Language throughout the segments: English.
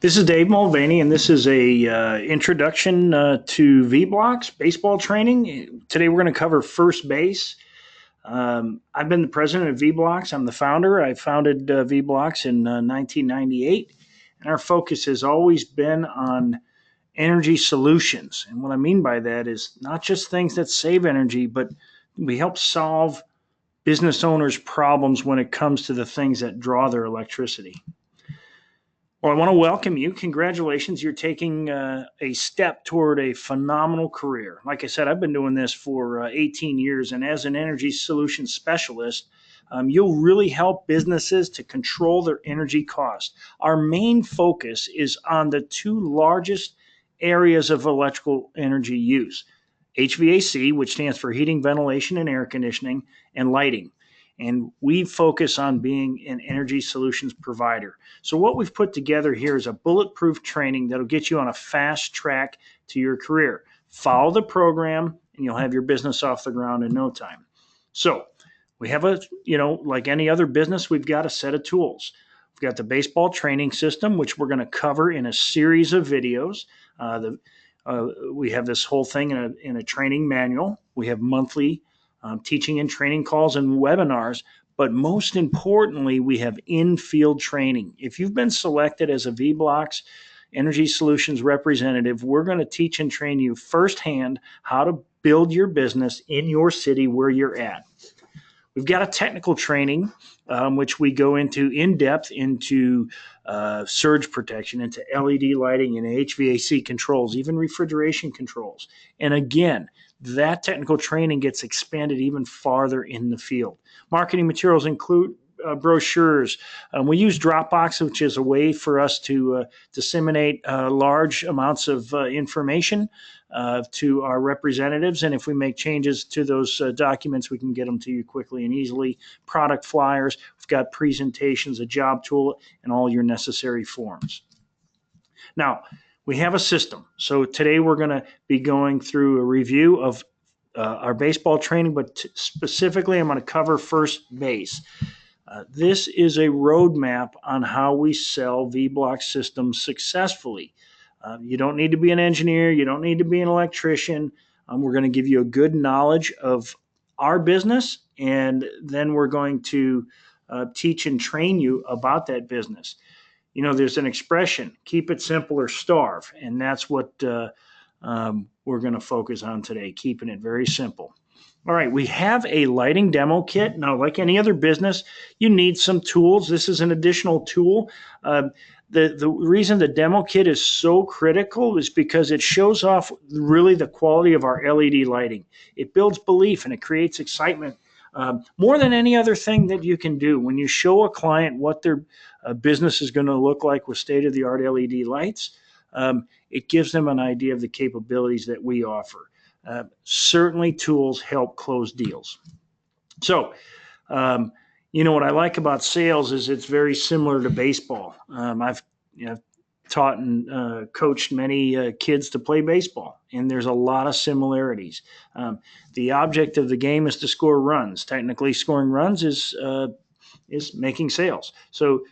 This is Dave Mulvaney, and this is a introduction to V-Blox baseball training. Today we're going to cover first base. I've been the president of V-Blox. I'm the founder. I founded V-Blox in 1998, and our focus has always been on energy solutions. And what I mean by that is not just things that save energy, but we help solve business owners' problems when it comes to the things that draw their electricity. Well, I want to welcome you. Congratulations. You're taking a step toward a phenomenal career. Like I said, I've been doing this for 18 years, and as an energy solutions specialist, you'll really help businesses to control their energy costs. Our main focus is on the two largest areas of electrical energy use: HVAC, which stands for heating, ventilation, and air conditioning, and lighting. And we focus on being an energy solutions provider. So what we've put together here is a bulletproof training that'll get you on a fast track to your career. Follow the program and you'll have your business off the ground in no time. So we have like any other business, we've got a set of tools. We've got the baseball training system, which we're going to cover in a series of videos. We have this whole thing in a training manual. We have monthly teaching and training calls and webinars, but most importantly, we have in-field training. If you've been selected as a V-Blox Energy Solutions representative, we're going to teach and train you firsthand how to build your business in your city where you're at. We've got a technical training, which we go into in depth into surge protection, into LED lighting and HVAC controls, even refrigeration controls. And again, that technical training gets expanded even farther in the field. Marketing materials include brochures. We use Dropbox, which is a way for us to disseminate large amounts of information to our representatives. And if we make changes to those documents, we can get them to you quickly and easily. Product flyers, we've got presentations, a job tool, and all your necessary forms. Now, we have a system. So today we're going to be going through a review of our baseball training, but specifically I'm going to cover first base. This is a roadmap on how we sell V-Blox systems successfully. You don't need to be an engineer. You don't need to be an electrician. We're going to give you a good knowledge of our business, and then we're going to teach and train you about that business. You know, there's an expression, keep it simple or starve, and that's what we're going to focus on today, keeping it very simple. All right, we have a lighting demo kit. Now, like any other business, you need some tools. This is an additional tool. The reason the demo kit is so critical is because it shows off really the quality of our LED lighting. It builds belief and it creates excitement more than any other thing that you can do. When you show a client what their business is going to look like with state-of-the-art LED lights, it gives them an idea of the capabilities that we offer. Certainly tools help close deals. So, what I like about sales is it's very similar to baseball. I've taught and coached many kids to play baseball, and there's a lot of similarities. The object of the game is to score runs. Technically, scoring runs is making sales. So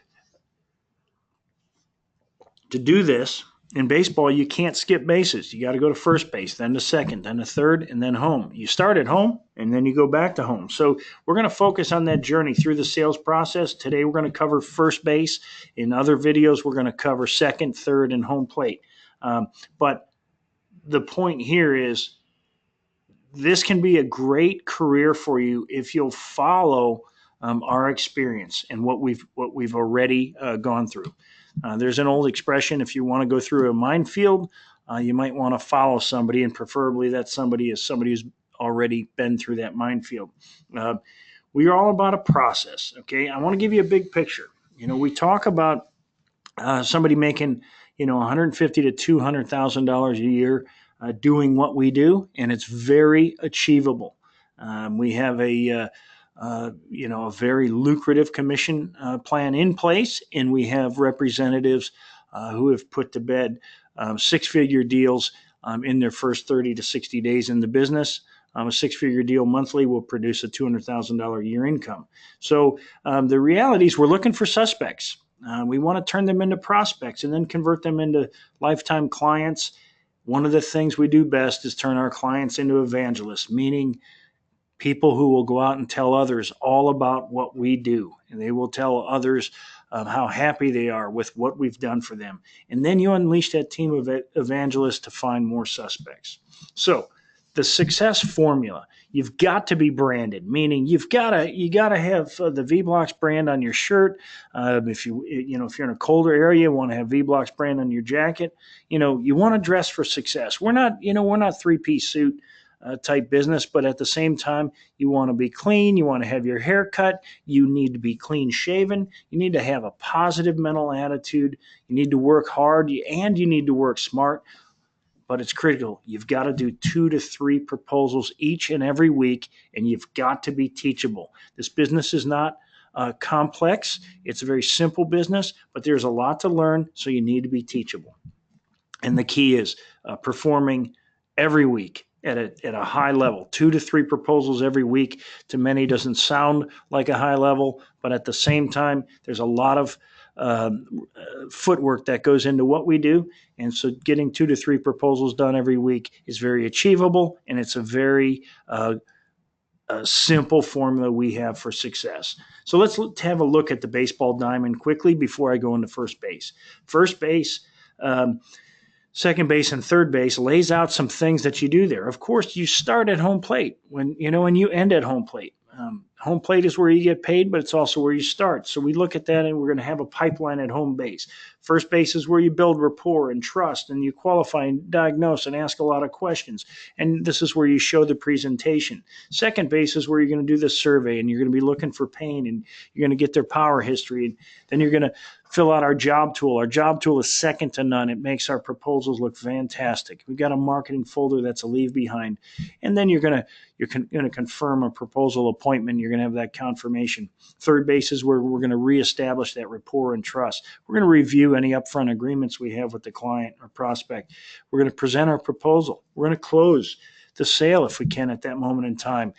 to do this, in baseball, you can't skip bases. You got to go to first base, then to second, then to third, and then home. You start at home, and then you go back to home. So we're going to focus on that journey through the sales process. Today, we're going to cover first base. In other videos, we're going to cover second, third, and home plate. But the point here is this can be a great career for you if you'll follow our experience and what we've already gone through. There's an old expression: if you want to go through a minefield, you might want to follow somebody, and preferably that somebody is somebody who's already been through that minefield. We are all about a process, okay? I want to give you a big picture. We talk about somebody making, $150,000 to $200,000 a year doing what we do, and it's very achievable. We have a very lucrative commission plan in place, and we have representatives who have put to bed six-figure deals in their first 30 to 60 days in the business. A six-figure deal monthly will produce a $200,000 a year income. So the reality is we're looking for suspects. We want to turn them into prospects and then convert them into lifetime clients. One of the things we do best is turn our clients into evangelists, meaning people who will go out and tell others all about what we do. And they will tell others how happy they are with what we've done for them. And then you unleash that team of evangelists to find more suspects. So the success formula, you've got to be branded, meaning you got to have the V-Blox brand on your shirt. If you're in a colder area, you want to have V-Blox brand on your jacket. You want to dress for success. We're not three-piece suit type business, but at the same time, you want to be clean. You want to have your hair cut. You need to be clean shaven. You need to have a positive mental attitude. You need to work hard and you need to work smart. But it's critical. You've got to do 2 to 3 proposals each and every week, and you've got to be teachable. This business is not complex. It's a very simple business, but there's a lot to learn, so you need to be teachable. And the key is performing every week at a high level. 2 to 3 proposals every week to many doesn't sound like a high level, but at the same time, there's a lot of footwork that goes into what we do. And so getting 2 to 3 proposals done every week is very achievable, and it's a very simple formula we have for success. So let's have a look at the baseball diamond quickly before I go into first base. First base, second base, and third base lays out some things that you do there. Of course, you start at home plate and you end at home plate. Home plate is where you get paid, but it's also where you start. So we look at that, and we're going to have a pipeline at home base. First base is where you build rapport and trust, and you qualify and diagnose and ask a lot of questions. And this is where you show the presentation. Second base is where you're going to do the survey, and you're going to be looking for pain, and you're going to get their power history. And then you're going to fill out our job tool. Our job tool is second to none. It makes our proposals look fantastic. We've got a marketing folder that's a leave behind. And then you're going to confirm a proposal appointment. You're going to have that confirmation. Third base is where we're going to reestablish that rapport and trust. We're going to review any upfront agreements we have with the client or prospect. We're going to present our proposal. We're going to close the sale if we can at that moment in time.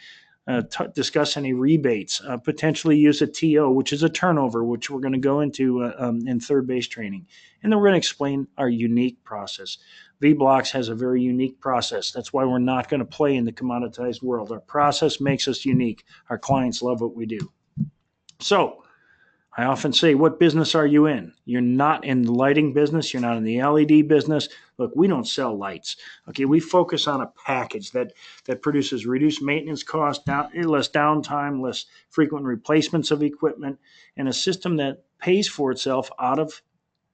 Discuss any rebates, potentially use a TO, which is a turnover, which we're going to go into in third base training. And then we're going to explain our unique process. V-Blox has a very unique process. That's why we're not going to play in the commoditized world. Our process makes us unique. Our clients love what we do. So I often say, what business are you in? You're not in the lighting business. You're not in the LED business. Look, we don't sell lights. Okay, we focus on a package that produces reduced maintenance costs, less downtime, less frequent replacements of equipment, and a system that pays for itself out of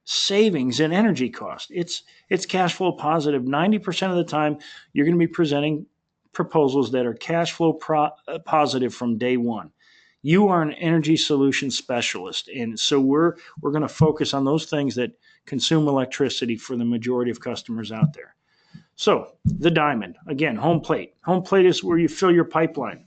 savings in energy cost. It's cash flow positive. 90% of the time, you're going to be presenting proposals that are cash flow positive from day one. You are an energy solution specialist, and so we're going to focus on those things that consume electricity for the majority of customers out there. So the diamond, again, home plate. Home plate is where you fill your pipeline.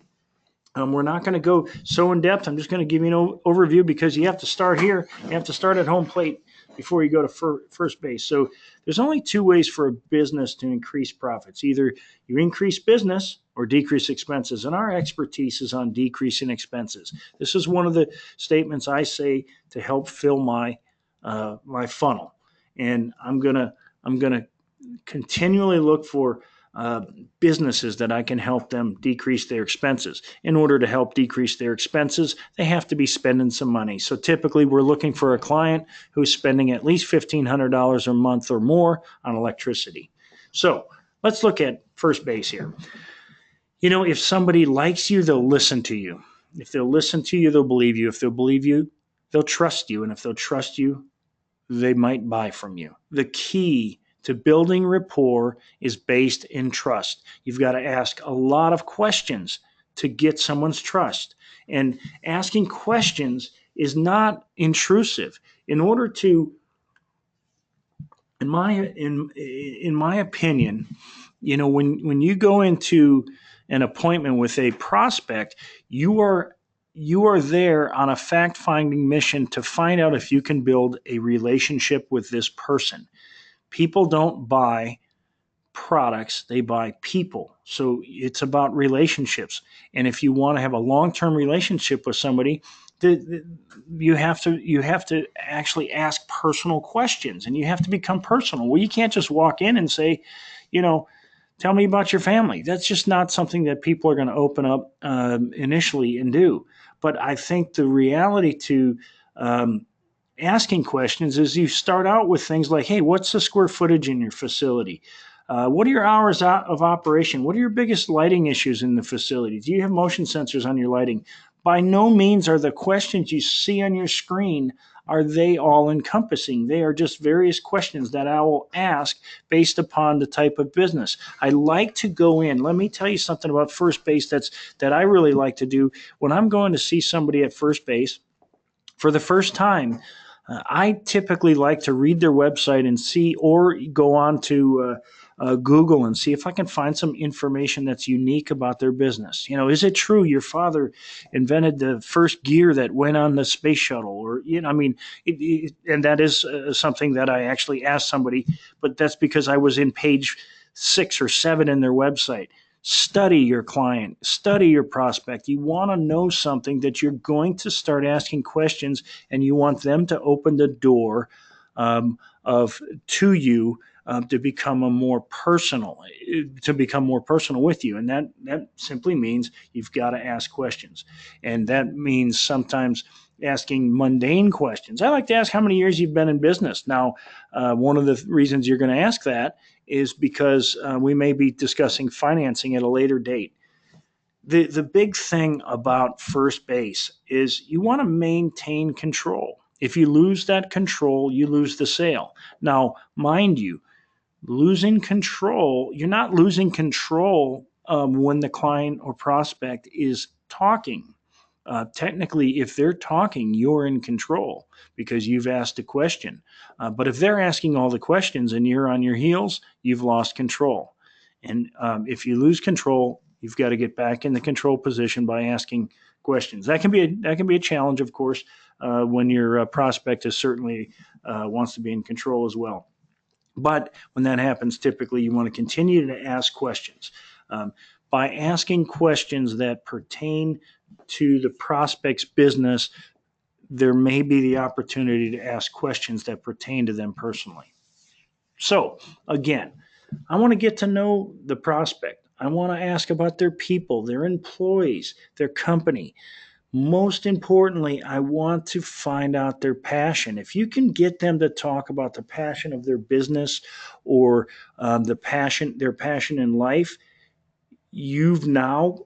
We're not going to go so in depth. I'm just going to give you an overview because you have to start here. You have to start at home plate before you go to first base. So there's only 2 ways for a business to increase profits. Either you increase business or decrease expenses. And our expertise is on decreasing expenses. This is one of the statements I say to help fill my funnel. And I'm gonna continually look for businesses that I can help them decrease their expenses. In order to help decrease their expenses, they have to be spending some money. So typically we're looking for a client who's spending at least $1,500 a month or more on electricity. So let's look at first base here. If somebody likes you, they'll listen to you. If they'll listen to you, they'll believe you. If they'll believe you, they'll trust you. And if they'll trust you, they might buy from you. The key to building rapport is based in trust. You've got to ask a lot of questions to get someone's trust. And asking questions is not intrusive. In order to, in my opinion, when you go into an appointment with a prospect, you are there on a fact-finding mission to find out if you can build a relationship with this person. People don't buy products, they buy people. So it's about relationships. And if you want to have a long-term relationship with somebody, you have to actually ask personal questions, and you have to become personal. Well, you can't just walk in and say, you know, tell me about your family. That's just not something that people are going to open up initially and do. But I think the reality to asking questions is you start out with things like, hey, what's the square footage in your facility? What are your hours of operation? What are your biggest lighting issues in the facility? Do you have motion sensors on your lighting? By no means are the questions you see on your screen are they all encompassing. They are just various questions that I will ask based upon the type of business. I like to go in. Let me tell you something about first base that I really like to do when I'm going to see somebody at first base for the first time. I typically like to read their website and see, or go on to Google and see if I can find some information that's unique about their business. You know, is it true your father invented the first gear that went on the space shuttle? Or, you know, I mean, and that is something that I actually asked somebody, but that's because I was in page 6 or 7 in their website. Study your client, study your prospect. You want to know something that you're going to start asking questions, and you want them to open the door of to you to become more personal with you. And that simply means you've got to ask questions, and that means sometimes asking mundane questions. I like to ask how many years you've been in business. Now, one of the reasons you're going to ask that is because we may be discussing financing at a later date. The big thing about first base is you want to maintain control. If you lose that control, you lose the sale. Now, mind you, losing control, you're not losing control when the client or prospect is talking. Technically, if they're talking, you're in control because you've asked a question. But if they're asking all the questions and you're on your heels, you've lost control. And if you lose control, you've got to get back in the control position by asking questions. That can be a challenge, of course, when your prospect is certainly wants to be in control as well. But when that happens, typically you want to continue to ask questions. By asking questions that pertain to the prospect's business, there may be the opportunity to ask questions that pertain to them personally. So, again, I want to get to know the prospect. I want to ask about their people, their employees, their company. Most importantly, I want to find out their passion. If you can get them to talk about the passion of their business, or their passion in life, you've now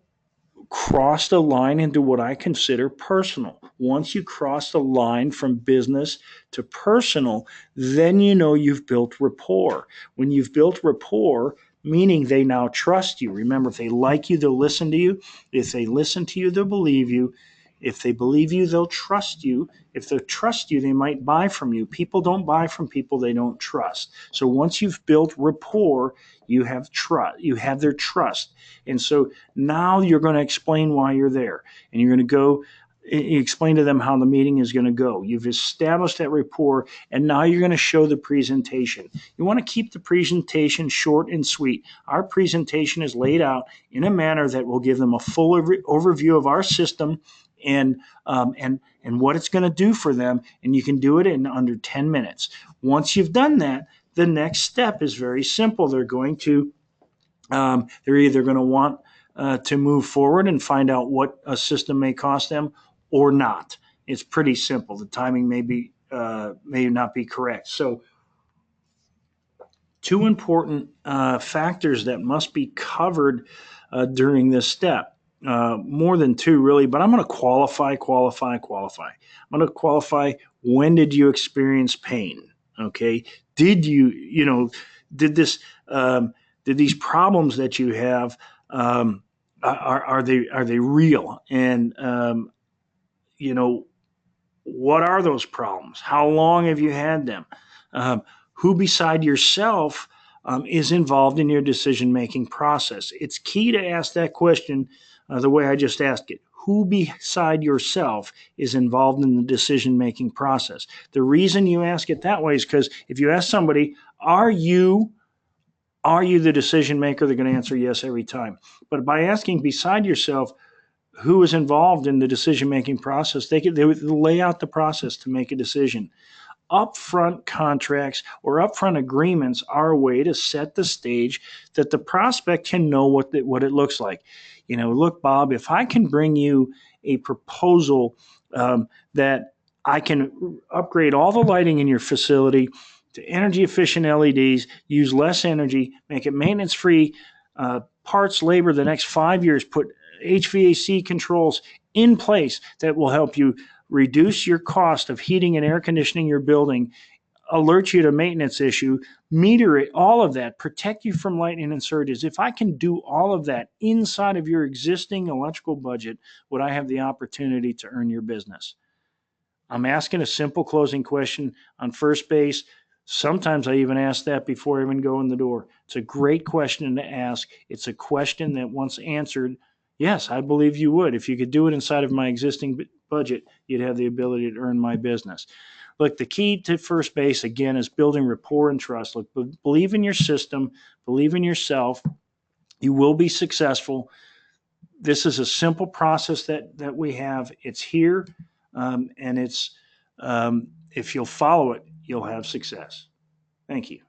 crossed a line into what I consider personal. Once you cross the line from business to personal, then you know you've built rapport. When you've built rapport, meaning they now trust you. Remember, if they like you, they'll listen to you. If they listen to you, they'll believe you. If they believe you, they'll trust you. If they trust you, they might buy from you. People don't buy from people they don't trust. So once you've built rapport, you have trust. You have their trust. And so now you're going to explain why you're there. And you're going to go explain to them how the meeting is going to go. You've established that rapport, and now you're going to show the presentation. You want to keep the presentation short and sweet. Our presentation is laid out in a manner that will give them a full overview of our system and what it's going to do for them, and you can do it in under 10 minutes. Once you've done that, the next step is very simple. They're either going to want to move forward and find out what a system may cost them or not. It's pretty simple. The timing may not be correct. So, two important factors that must be covered during this step. More than two, really, but I'm going to qualify. I'm going to qualify. When did you experience pain? Okay. Did did these problems that you have, are they real? And, what are those problems? How long have you had them? Who beside yourself is involved in your decision-making process? It's key to ask that question the way I just asked it. Who beside yourself is involved in the decision-making process? The reason you ask it that way is because if you ask somebody, are you the decision maker? They're going to answer yes every time. But by asking beside yourself, who is involved in the decision-making process. They would lay out the process to make a decision. Upfront contracts or upfront agreements are a way to set the stage that the prospect can know what it looks like. Look, Bob, if I can bring you a proposal that I can upgrade all the lighting in your facility to energy efficient LEDs, use less energy, make it maintenance free, parts, labor the next 5 years, put HVAC controls in place that will help you reduce your cost of heating and air conditioning your building, alert you to maintenance issue, meter it, all of that, protect you from lightning and surges. If I can do all of that inside of your existing electrical budget, would I have the opportunity to earn your business? I'm asking a simple closing question on first base. Sometimes I even ask that before I even go in the door. It's a great question to ask. It's a question that once answered, yes, I believe you would. If you could do it inside of my existing budget, you'd have the ability to earn my business. Look, the key to first base, again, is building rapport and trust. Look, believe in your system, believe in yourself. You will be successful. This is a simple process that we have. It's here, and it's if you'll follow it, you'll have success. Thank you.